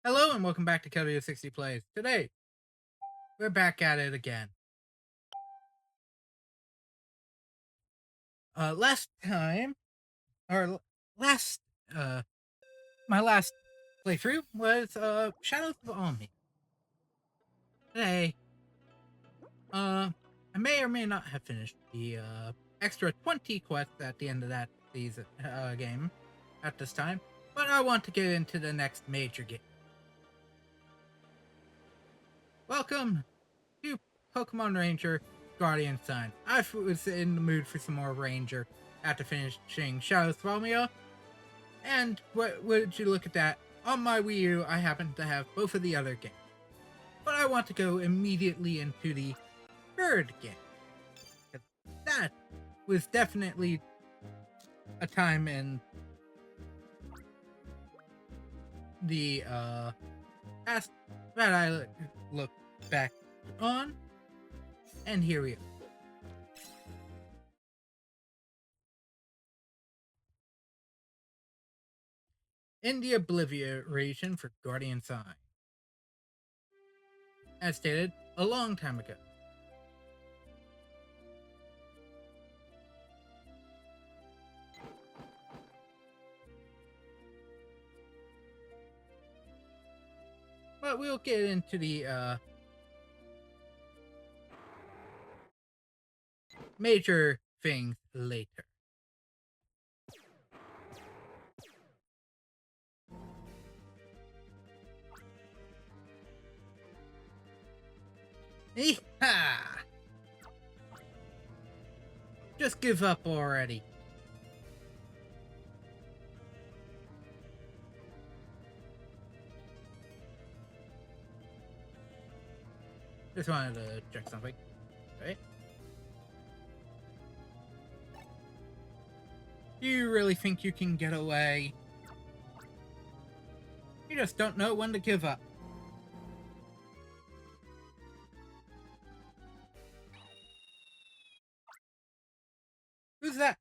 Hello and welcome back to Kedio 60 Plays. Today, we're back at it again. Last time, or last, my last playthrough was, Shadows of Omni. Today, I may or may not have finished the, extra 20 quests at the end of that season, game at this time, but I want to get into the next major game. Welcome to Pokemon Ranger Guardian Sun. I was in the mood for some more Ranger after finishing Shadows of Romeo. And what would you look at that? On my Wii U, I happen to have both of the other games. But I want to go immediately into the third game. That was definitely a time in the past that I look back on. And here we are. In the Oblivia region for Guardian Sign. As stated a long time ago. But we'll get into the major things later. Eeha! Just give up already. Just wanted to check something. Right? Do you really think you can get away? You just don't know when to give up. Who's that?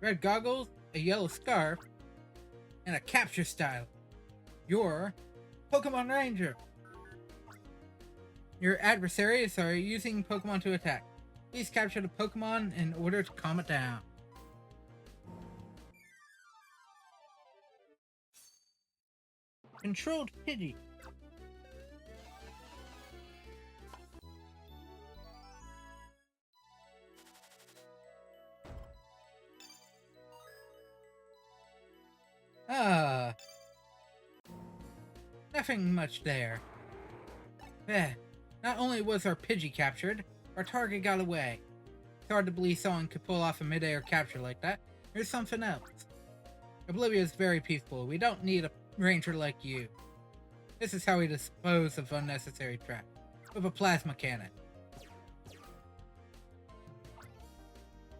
Red goggles, a yellow scarf, and a capture style. You're Pokemon Ranger. Your adversaries are using Pokemon to attack. Please capture the Pokemon in order to calm it down. Controlled Pidgey. Ah. Nothing much there. Not only was our Pidgey captured, our target got away. It's hard to believe someone could pull off a mid-air capture like that. There's something else. Oblivia is very peaceful. We don't need a ranger like you. This is how we dispose of unnecessary traps. With a plasma cannon.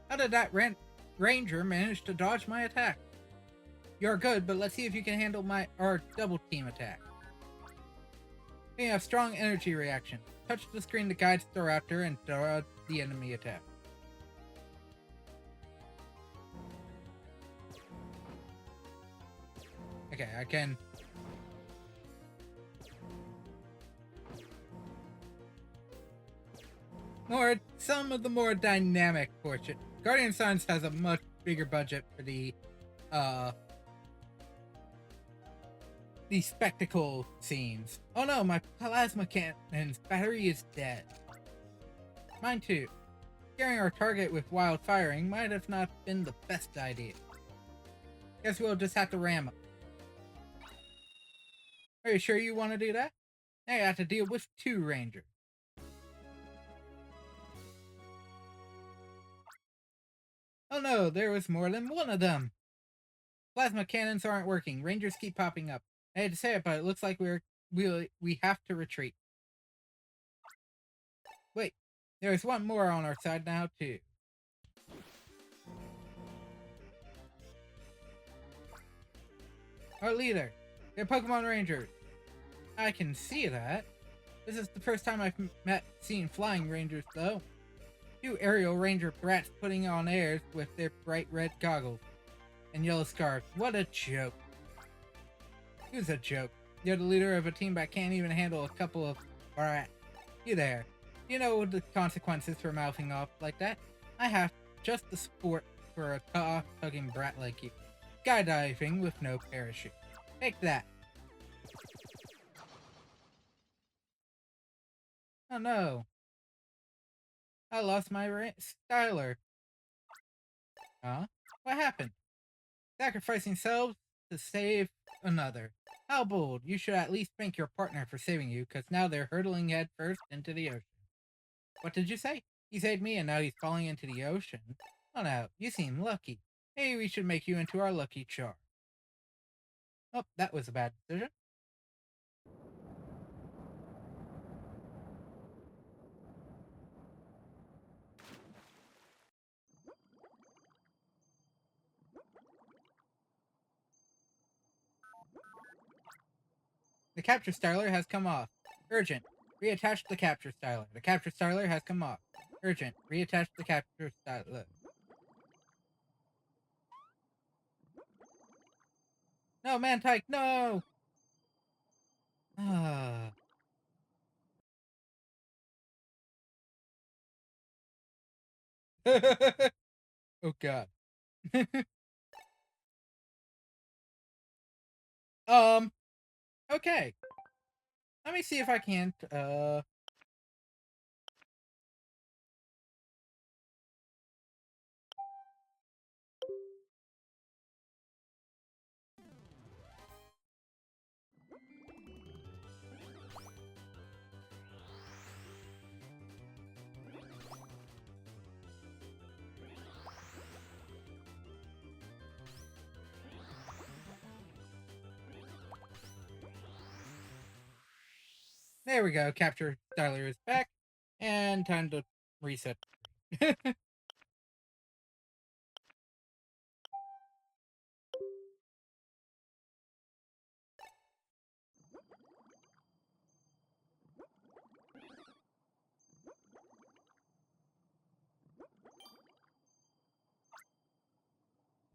How did that ranger manage to dodge my attack? You're good, but let's see if you can handle our double team attack. You have strong energy reaction. Touch the screen to guide Staraptor and dodge the enemy attack. Okay, I can... Some of the more dynamic portion. Guardian Science has a much bigger budget for the spectacle scenes. Oh no, my plasma cannon's battery is dead. Mine too. Scaring our target with wild firing might have not been the best idea. Guess we'll just have to ram him. Are you sure you want to do that? Now you have to deal with 2 rangers. Oh no, there was more than one of them. Plasma cannons aren't working. Rangers keep popping up. I hate to say it, but it looks like we have to retreat. Wait, there's one more on our side now too. Our leader, they're Pokemon Rangers. I can see that. This is the first time I've seen flying rangers though. Two aerial ranger brats putting on airs with their bright red goggles and yellow scarves. What a joke. Who's a joke? You're the leader of a team that can't even handle a couple of brats. You there. You know the consequences for mouthing off like that? I have just the sport for a car-tugging brat like you. Skydiving with no parachute. Take that. Oh no. I lost my Skylar. Huh? What happened? Sacrificing selves to save another. How bold. You should at least thank your partner for saving you, because now they're hurtling head first into the ocean. What did you say? He saved me and now he's falling into the ocean. Oh no, you seem lucky. Maybe we should make you into our lucky charm. Oh, that was a bad decision. The capture styler has come off. Urgent. Reattach the capture styler. The capture styler has come off. Urgent. Reattach the capture styler. No, Mantike, no! Ah. Oh god. Okay. Let me see if I can't, there we go. Capture styler is back. And time to reset.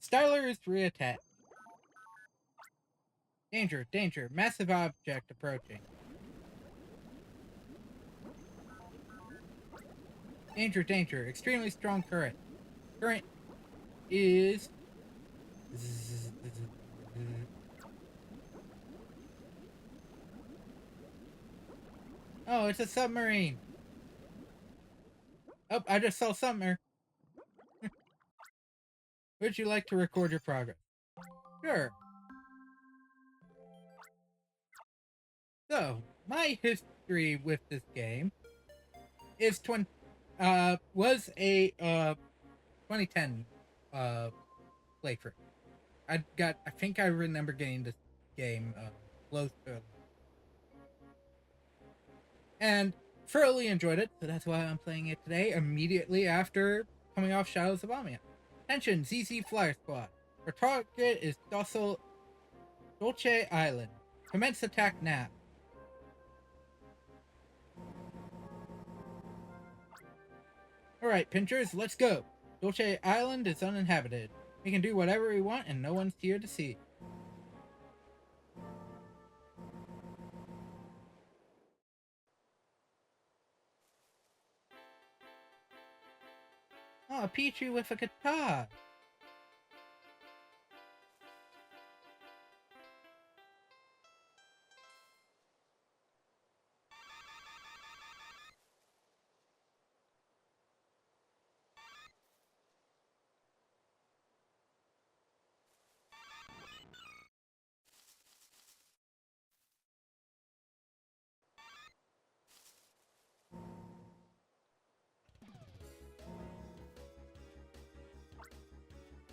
Styler is reattached. Danger, danger. Massive object approaching. Danger, danger. Extremely strong current. Current is... Oh, it's a submarine. Oh, I just saw submarine. Would you like to record your progress? Sure. So, my history with this game is was a 2010 playthrough. I think I remember getting this game close to, and thoroughly enjoyed it. So that's why I'm playing it today, immediately after coming off Shadows of Amia. Attention, ZZ Flyer Squad. Our target is Dolce Island. Commence attack now. Alright, Pinchers, let's go. Dolce Island is uninhabited. We can do whatever we want and no one's here to see. Oh, Pichu with a guitar.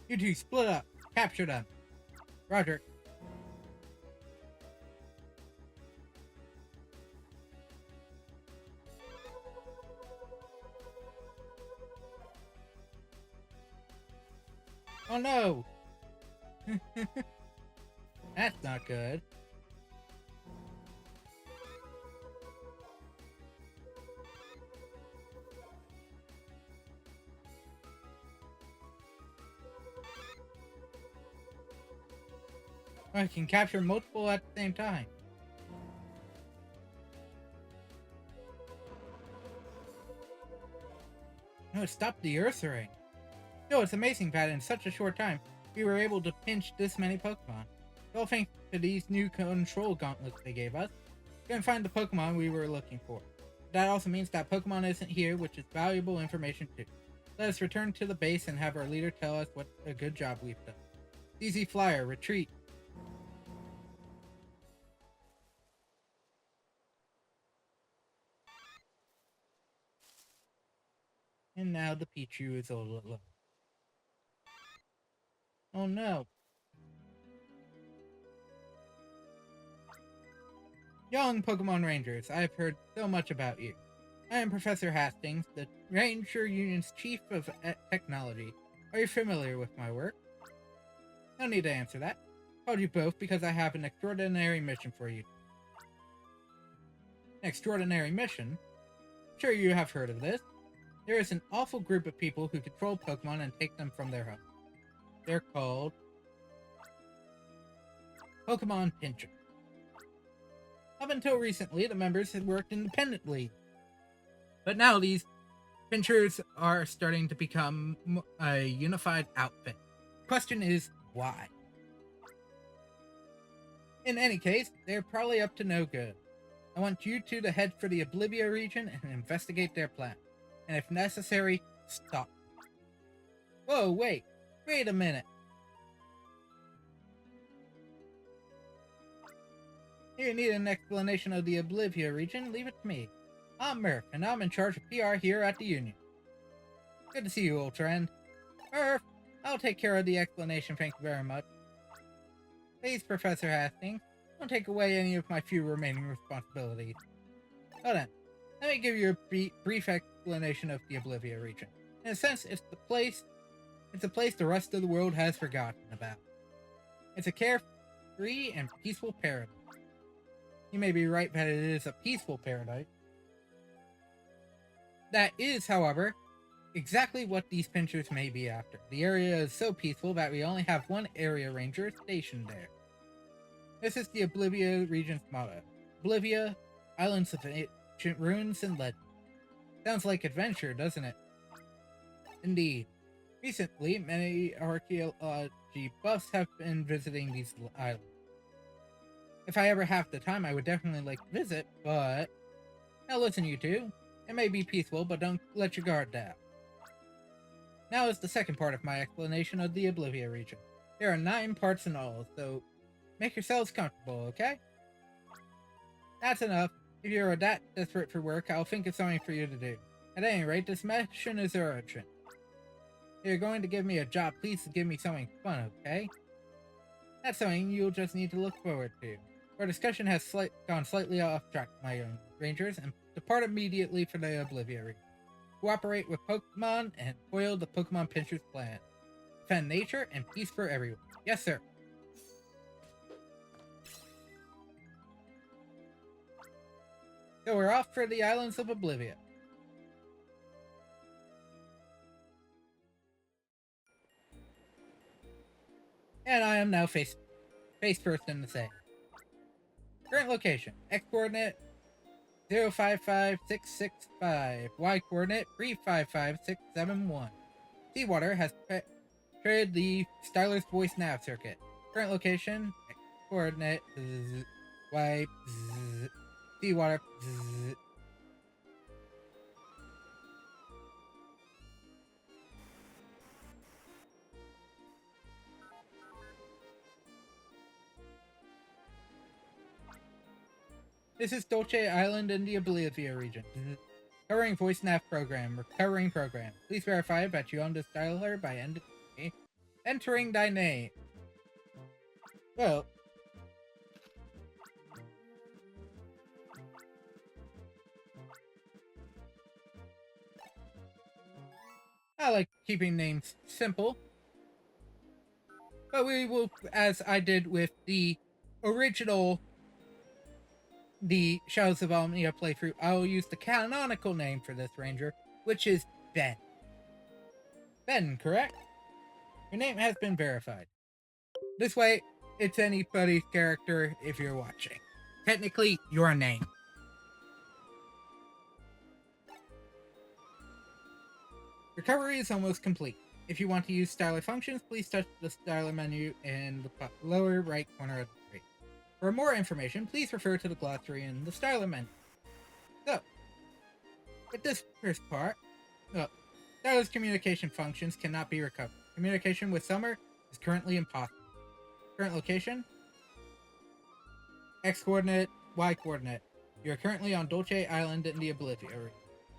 You two split up. Capture them. Roger. Oh no! That's not good. I can capture multiple at the same time. No, it stopped the Ursaring. No, it's amazing that in such a short time, we were able to pinch this many Pokemon. All thanks to these new control gauntlets they gave us. We couldn't find the Pokemon we were looking for. That also means that Pokemon isn't here, which is valuable information too. Let us return to the base and have our leader tell us what a good job we've done. Easy Flyer, retreat. And now the Pichu is all alone. Oh no. Young Pokemon Rangers, I've heard so much about you. I am Professor Hastings, the Ranger Union's Chief of Technology. Are you familiar with my work? No need to answer that. I called you both because I have an extraordinary mission for you. An extraordinary mission? Sure you have heard of this. There is an awful group of people who control Pokemon and take them from their home. They're called Pokemon Pinchers. Up until recently, the members had worked independently. But now these Pinchers are starting to become a unified outfit. Question is, why? In any case, they're probably up to no good. I want you two to head for the Oblivia region and investigate their plan. And if necessary, stop. Whoa, wait a minute. You need an explanation of the Oblivia region? Leave it to me. I'm Murph, and I'm in charge of PR here at the Union. Good to see you, old friend. Murph, I'll take care of the explanation, thank you very much. Please, Professor Hastings, don't take away any of my few remaining responsibilities. Hold on. Let me give you a brief explanation of the Oblivia region. In a sense, it's a place the rest of the world has forgotten about. It's a carefree and peaceful paradise. You may be right that it is a peaceful paradise. That is, however, exactly what these Pinchers may be after. The area is so peaceful that we only have one area ranger stationed there. This is the Oblivia region's motto. Oblivia, islands of ancient ruins and legends. Sounds like adventure, doesn't it? Indeed. Recently, many archaeology buffs have been visiting these islands. If I ever have the time, I would definitely like to visit, but... Now listen, you two. It may be peaceful, but don't let your guard down. Now is the second part of my explanation of the Oblivia region. There are 9 parts in all, so make yourselves comfortable, okay? That's enough. If you're that desperate for work, I'll think of something for you to do. At any rate, this mission is urgent. If you're going to give me a job, please give me something fun, okay? That's something you'll just need to look forward to. Our discussion has gone slightly off track, my young rangers, and depart immediately for the Oblivia region. Cooperate with Pokemon and foil the Pokemon Pinchers plan. Defend nature and peace for everyone. Yes, sir. So we're off for the islands of Oblivia. And I am now face first in the same. Current location, X coordinate 055665, Y coordinate 355671. Seawater has created the Styler's Voice nav circuit. Current location, X coordinate Y Seawater. This is Dolce Island in the Oblivia region. Recovering voice nav program. Recovering program. Please verify that you own this dialer by entering thy name. Well. I like keeping names simple. But we will, as I did with the original Shadows of Almia playthrough, I will use the canonical name for this ranger, which is Ben. Ben, correct? Your name has been verified. This way, it's anybody's character if you're watching. Technically, your name. Recovery is almost complete. If you want to use styler functions, please touch the styler menu in the lower right corner of the screen. For more information, please refer to the glossary in the styler menu. So, with this first part, styler's communication functions cannot be recovered. Communication with Summer is currently impossible. Current location, X coordinate, Y coordinate. You are currently on Dolce Island in the Oblivia region.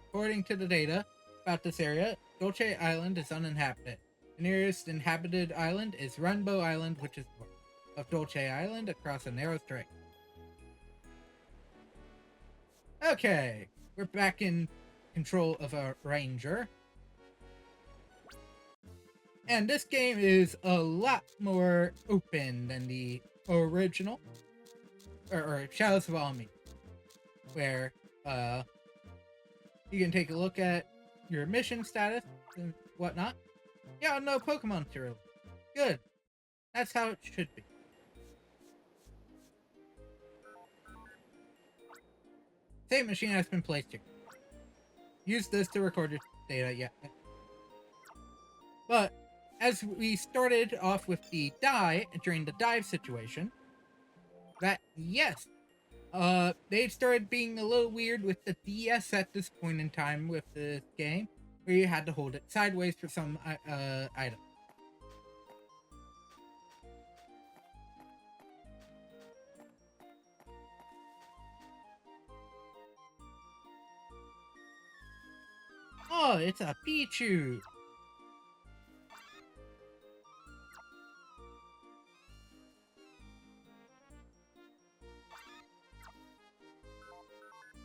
According to the data about this area, Dolce Island is uninhabited. The nearest inhabited island is Rainbow Island, which is north of Dolce Island across a narrow strait. Okay, we're back in control of our ranger. And this game is a lot more open than the original, or Shadows of Almi, where you can take a look at your mission status and whatnot. Yeah, no Pokemon to Good. That's how it should be. Save machine has been placed here. Use this to record your data, yeah. But, as we started off with the during the dive situation, that, yes, they started being a little weird with the DS at this point in time with this game, where you had to hold it sideways for some item. Oh, it's a Pichu!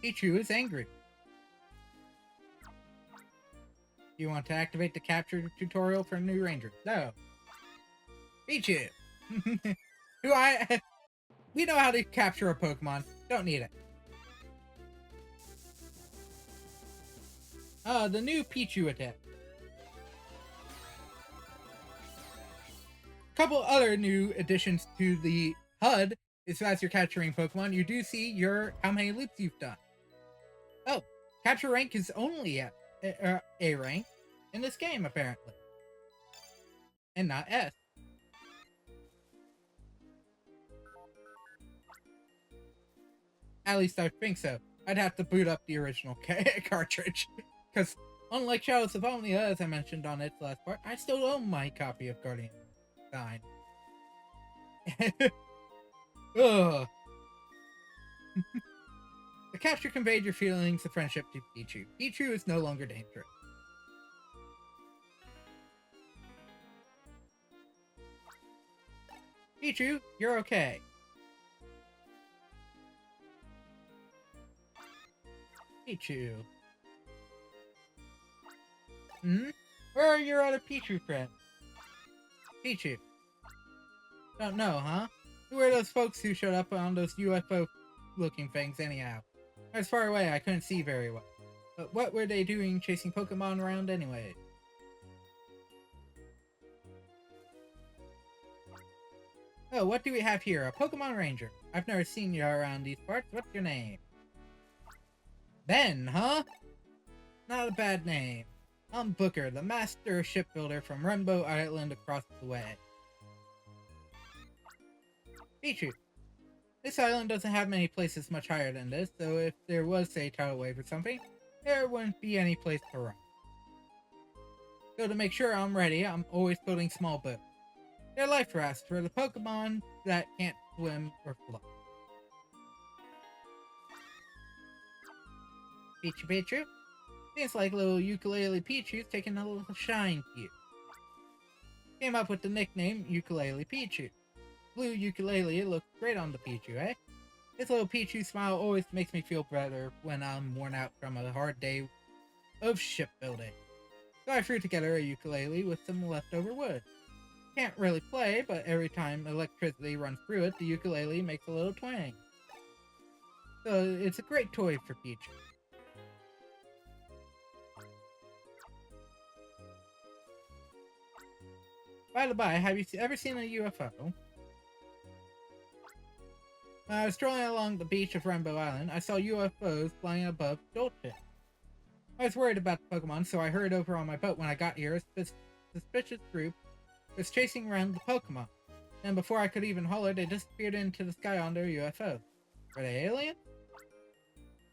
Pichu is angry. You want to activate the capture tutorial for New Ranger? No. Pichu! We know how to capture a Pokemon. Don't need it. The new Pichu attack. Couple other new additions to the HUD is as you're capturing Pokemon, you do see how many loops you've done. Oh, capture rank is only at A rank in this game, apparently. And not S. At least I think so. I'd have to boot up the original cartridge. Because, unlike Shadows of Omnia, as I mentioned on its last part, I still own my copy of Guardian Sign. Ugh. The capture conveyed your feelings of friendship to Pichu. Pichu is no longer dangerous. Pichu, you're okay. Pichu. Where are your other Pichu friends? Pichu. Don't know, huh? Who are those folks who showed up on those UFO-looking things anyhow? I was far away, I couldn't see very well. But what were they doing chasing Pokemon around anyway? Oh, what do we have here? A Pokemon Ranger. I've never seen you around these parts. What's your name? Ben, huh? Not a bad name. I'm Booker, the master shipbuilder from Rainbow Island across the way. Pichu. This island doesn't have many places much higher than this, so if there was, say, a tidal wave or something, there wouldn't be any place to run. So to make sure I'm ready, I'm always building small boats. They're life rafts for the Pokemon that can't swim or float. Pichu? Seems like little ukulele Pichu's taking a little shine to you. Came up with the nickname Ukulele Pichu. Blue ukulele looks great on the Pichu, eh? This little Pichu smile always makes me feel better when I'm worn out from a hard day of shipbuilding. So I threw together a ukulele with some leftover wood. Can't really play, but every time electricity runs through it, the ukulele makes a little twang. So it's a great toy for Pichu. By the by, have you ever seen a UFO? When I was strolling along the beach of Rainbow Island, I saw UFOs flying above Joltship. I was worried about the Pokemon, so I hurried over on my boat. When I got here, a suspicious group was chasing around the Pokemon. And before I could even holler, they disappeared into the sky on their UFO. Were they aliens?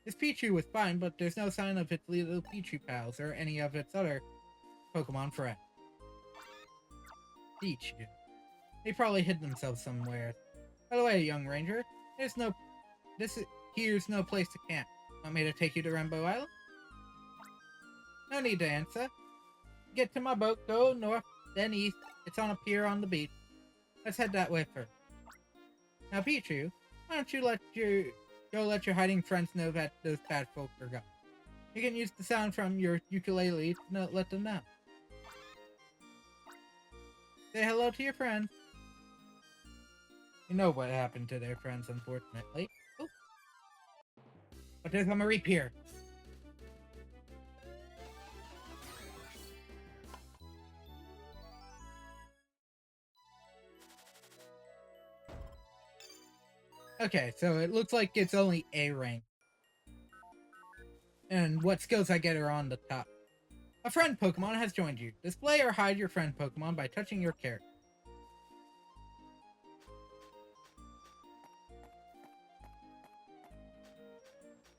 This Pichu was fine, but there's no sign of its little Pichu pals or any of its other Pokemon friends. Pichu. They probably hid themselves somewhere. By the way, young ranger, here's no place to camp. Want me to take you to Rainbow Island? No need to answer. Get to my boat, go north, then east. It's on a pier on the beach. Let's head that way first. Now, Pichu, why don't you let your hiding friends know that those bad folk are gone? You can use the sound from your ukulele to let them know. Say hello to your friends. You know what happened to their friends, unfortunately. Oh. But there's a Mareep here. Okay, so it looks like it's only A rank. And what skills I get are on the top. A friend Pokemon has joined you. Display or hide your friend Pokemon by touching your character.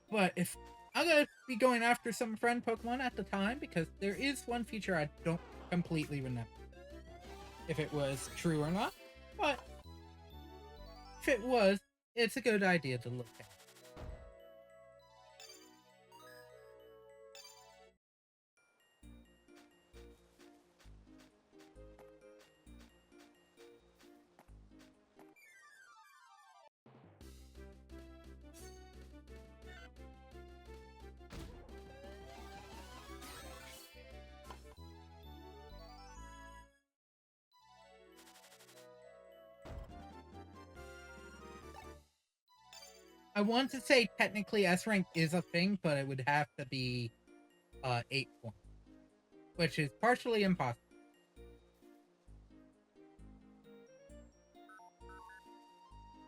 But if I'm gonna be going after some friend Pokemon at the time, because there is one feature I don't completely remember if it was true or not. But if it was, it's a good idea to look at. I want to say technically S rank is a thing, but it would have to be 8 points, which is partially impossible.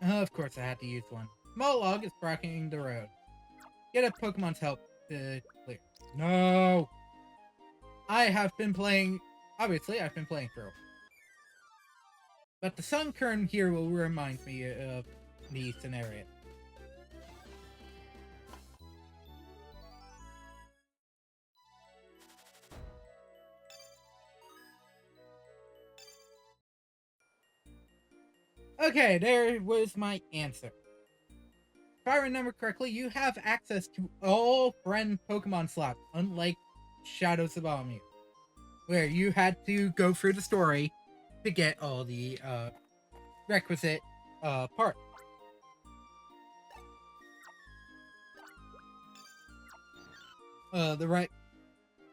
Of course, I had to use one. Molog is blocking the road. Get a Pokemon's help to clear. No! I have been playing... Obviously, I've been playing for a while. But the Sunkern here will remind me of the scenario. Okay, there was my answer. If I remember correctly, you have access to all friend Pokemon slots, unlike Shadows of Almu, where you had to go through the story to get all the requisite parts. The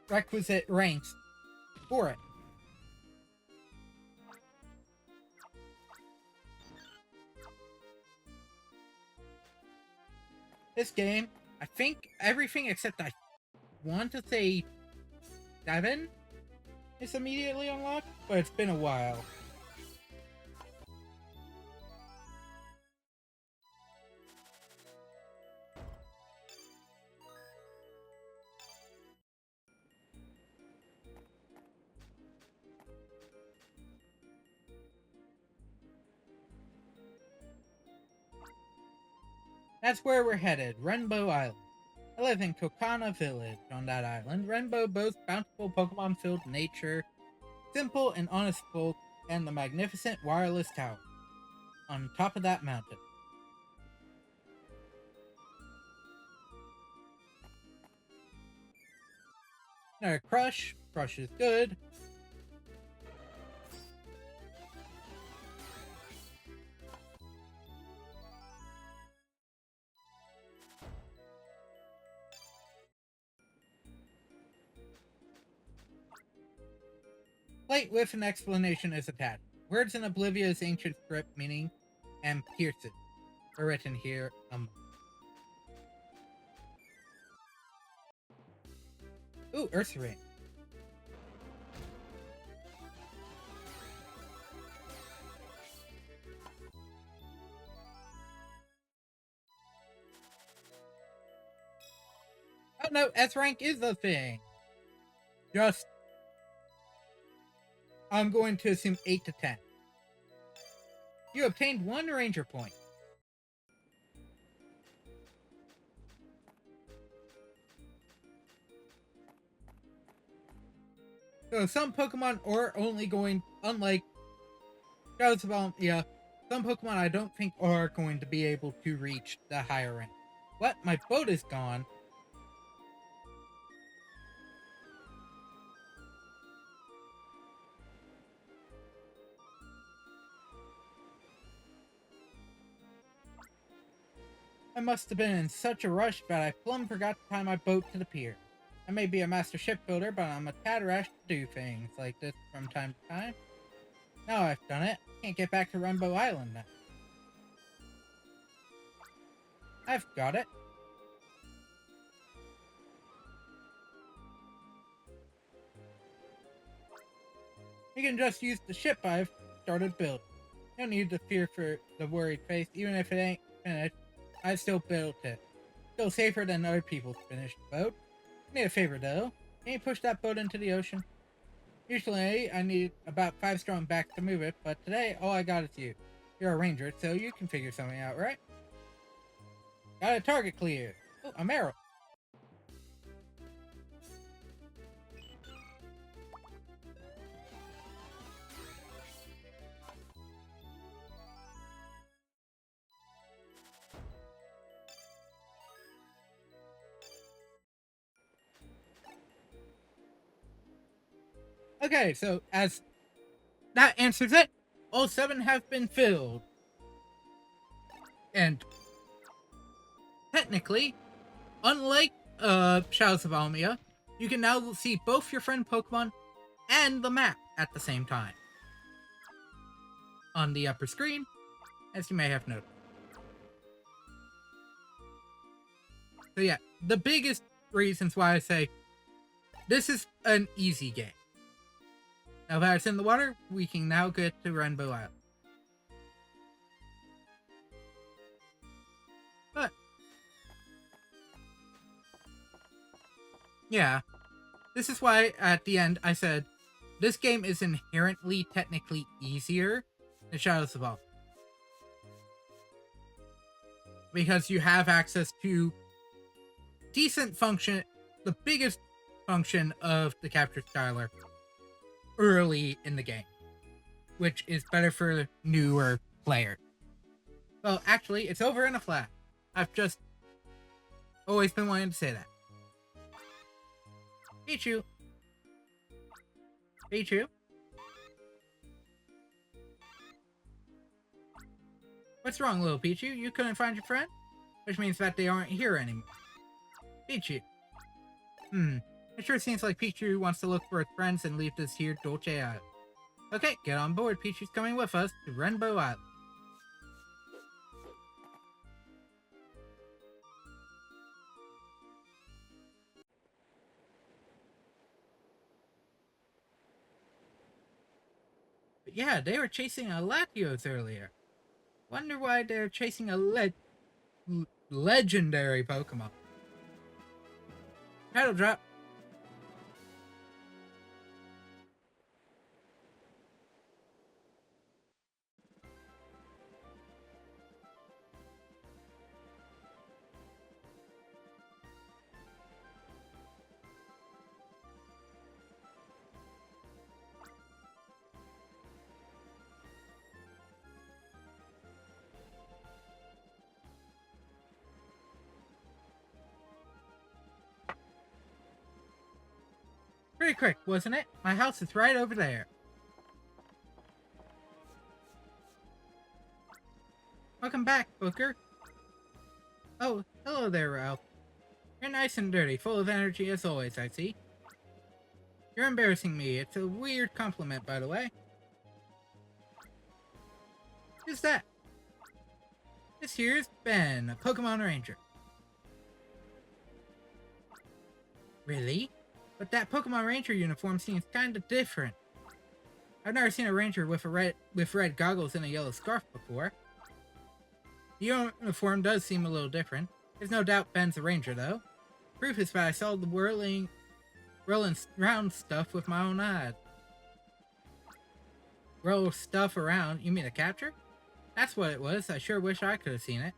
requisite ranks for it. This game, I think everything except I want to say 7 is immediately unlocked, but it's been a while. That's where we're headed, Rainbow Island. I live in Kokana Village on that island. Rainbow boasts bountiful Pokemon-filled nature, simple and honest folk, and the magnificent wireless tower on top of that mountain. Now, Crush. Crush is good. Plate with an explanation is attached. Words in Oblivia's ancient script meaning and pierce it are written here among. Ooh, Ursaring. no, S rank is a thing. Just, I'm going to assume 8 to 10. You obtained 1 ranger point. So some Pokemon are only going, unlike Shadows of Almia, some Pokemon I don't think are going to be able to reach the higher rank. What? My boat is gone. I must have been in such a rush that I plumb forgot to tie my boat to the pier. I may be a master shipbuilder, but I'm a tad rash to do things like this from time to time. Now I've done it, I can't get back to Rainbow Island now. I've got it. You can just use the ship I've started building. You don't need to fear for the worried face, even if it ain't finished. I still built it. Still safer than other people's finished boat. I need a favor though. Can you push that boat into the ocean? Usually I need about 5 strong backs to move it, but today all I got is you. You're a ranger, so you can figure something out, right? Got a target cleared. Oh, a Marill. Okay, so as that answers it, all 7 have been filled. And technically, unlike Shadows of Almia, you can now see both your friend Pokemon and the map at the same time on the upper screen, as you may have noticed. So yeah, the biggest reasons why I say this is an easy game. Now that it's in the water, we can now get to Rainbow Island. But yeah, this is why at the end I said this game is inherently technically easier than Shadows of Almia. Because you have access to decent function, the biggest function of the Captured Skylar early in the game, which is better for newer players. Well, actually, it's over in a flash. I've just always been wanting to say that. Pichu. Pichu. What's wrong, little Pichu? You couldn't find your friend? Which means that they aren't here anymore. Pichu. It sure seems like Pichu wants to look for his friends and leave this here Dolce Island. Okay, get on board. Pichu's coming with us to Rainbow Island. But yeah, they were chasing a Latios earlier. Wonder why they're chasing a legendary Pokemon. Title drop. Pretty quick, wasn't it? My house is right over there. Welcome back, Booker. Oh, hello there, Ralph. You're nice and dirty, full of energy as always, I see. You're embarrassing me. It's a weird compliment, by the way. Who's that? This here's Ben, a Pokemon Ranger. Really? But that Pokemon Ranger uniform seems kinda different. I've never seen a ranger with red goggles and a yellow scarf before. The uniform does seem a little different. There's no doubt Ben's a ranger, though. Proof is that I saw the rolling round stuff with my own eyes. Roll stuff around? You mean a capture? That's what it was. I sure wish I could have seen it.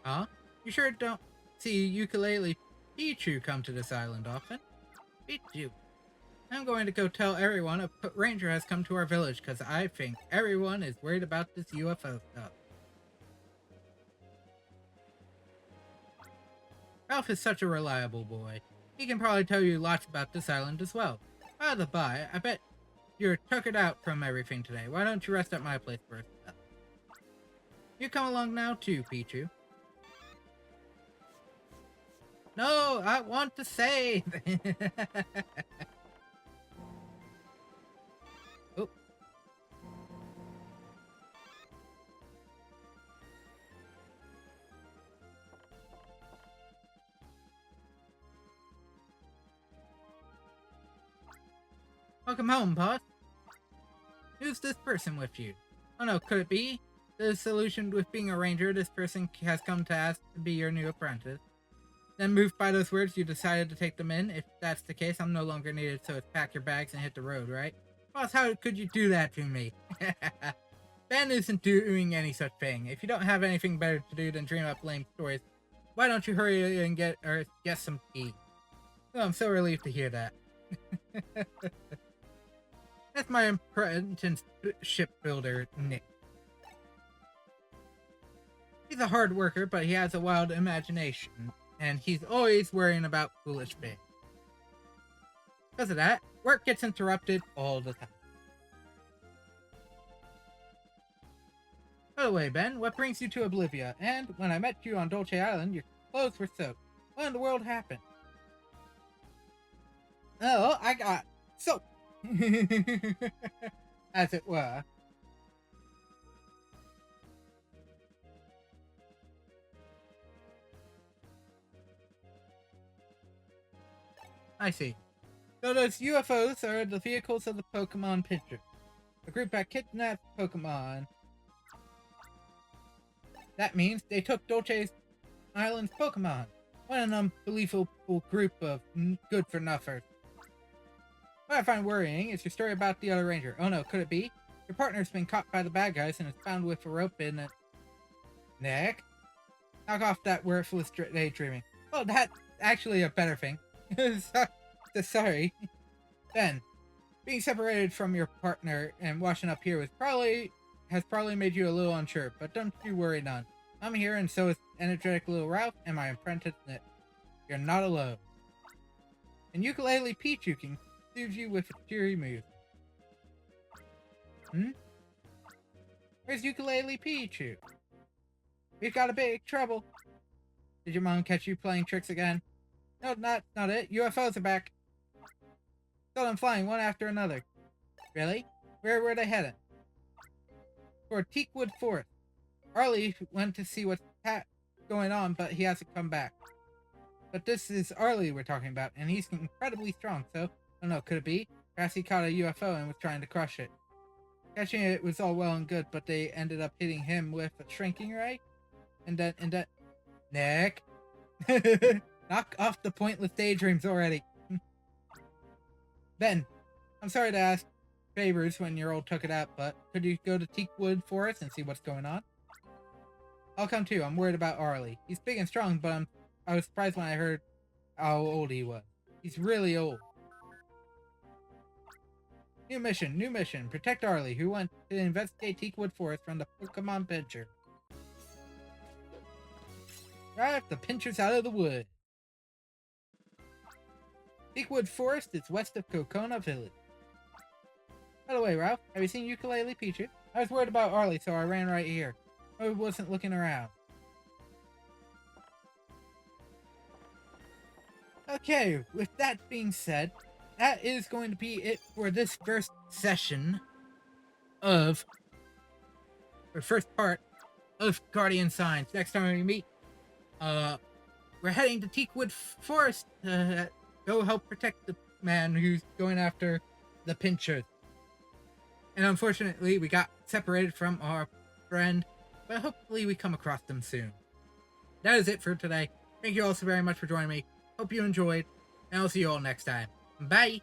Huh? You sure don't see Ukulele Pichu come to this island often? Pichu. I'm going to go tell everyone a ranger has come to our village because I think everyone is worried about this UFO stuff. Ralph is such a reliable boy. He can probably tell you lots about this island as well. By the by, I bet you're tuckered out from everything today. Why don't you rest at my place first? You come along now too, Pichu. No, I want to save! Oh. Welcome home, boss. Who's this person with you? Oh no, could it be? The solution with being a ranger, this person has come to ask to be your new apprentice. Then moved by those words, you decided to take them in. If that's the case, I'm no longer needed, so it's pack your bags and hit the road, right? Boss, how could you do that to me? Ben isn't doing any such thing. If you don't have anything better to do than dream up lame stories, why don't you hurry and get some tea? Oh, I'm so relieved to hear that. That's my apprentice shipbuilder, Nick. He's a hard worker, but he has a wild imagination, and he's always worrying about foolish things. Because of that, work gets interrupted all the time. By the way, Ben, what brings you to Oblivia? And when I met you on Dolce Island, your clothes were soaked. What in the world happened? Oh, I got soaked. As it were. I see. So those UFOs are the vehicles of the Pokemon Pincher. A group that kidnapped Pokemon. That means they took Dolce Island's Pokemon. What an unbelievable group of good-for-nothers. What I find worrying is your story about the other ranger. Oh no, could it be? Your partner's been caught by the bad guys and is found with a rope in it. Nick? Knock off that worthless daydreaming. Oh, that's actually a better thing. Sorry. Ben, being separated from your partner and washing up here has probably made you a little unsure, but don't you worry none. I'm here and so is energetic little Ralph and my apprentice Nick. You're not alone. And Ukulele Pichu can soothe you with a cheery mood. Where's Ukulele Pichu? We've got a big trouble. Did your mom catch you playing tricks again? No, not it. UFOs are back. Saw them flying one after another. Really? Where were they headed? For Teakwood Forest. Arlie went to see what's going on, but he hasn't come back. But this is Arlie we're talking about, and he's incredibly strong, so... I don't know, could it be? Perhaps he caught a UFO and was trying to crush it. Catching it was all well and good, but they ended up hitting him with a shrinking ray? And then... Nick? Knock off the pointless daydreams already. Ben, I'm sorry to ask favors when your old took it out, but could you go to Teakwood Forest and see what's going on? I'll come too. I'm worried about Arlie. He's big and strong, but I was surprised when I heard how old he was. He's really old. New mission. Protect Arlie, who went to investigate Teakwood Forest from the Pokemon Pincher. Drive the Pinchers out of the wood. Teakwood Forest is west of Kokona Village. By the way, Ralph, have you seen Ukulele Pichu? I was worried about Arlie, so I ran right here. I wasn't looking around. Okay, with that being said, that is going to be it for this first session of... the first part of Guardian Signs. Next time we meet, we're heading to Teakwood Forest to go help protect the man who's going after the Pinchers. And unfortunately, we got separated from our friend, but hopefully we come across them soon. That is it for today. Thank you all so very much for joining me. Hope you enjoyed, and I'll see you all next time. Bye!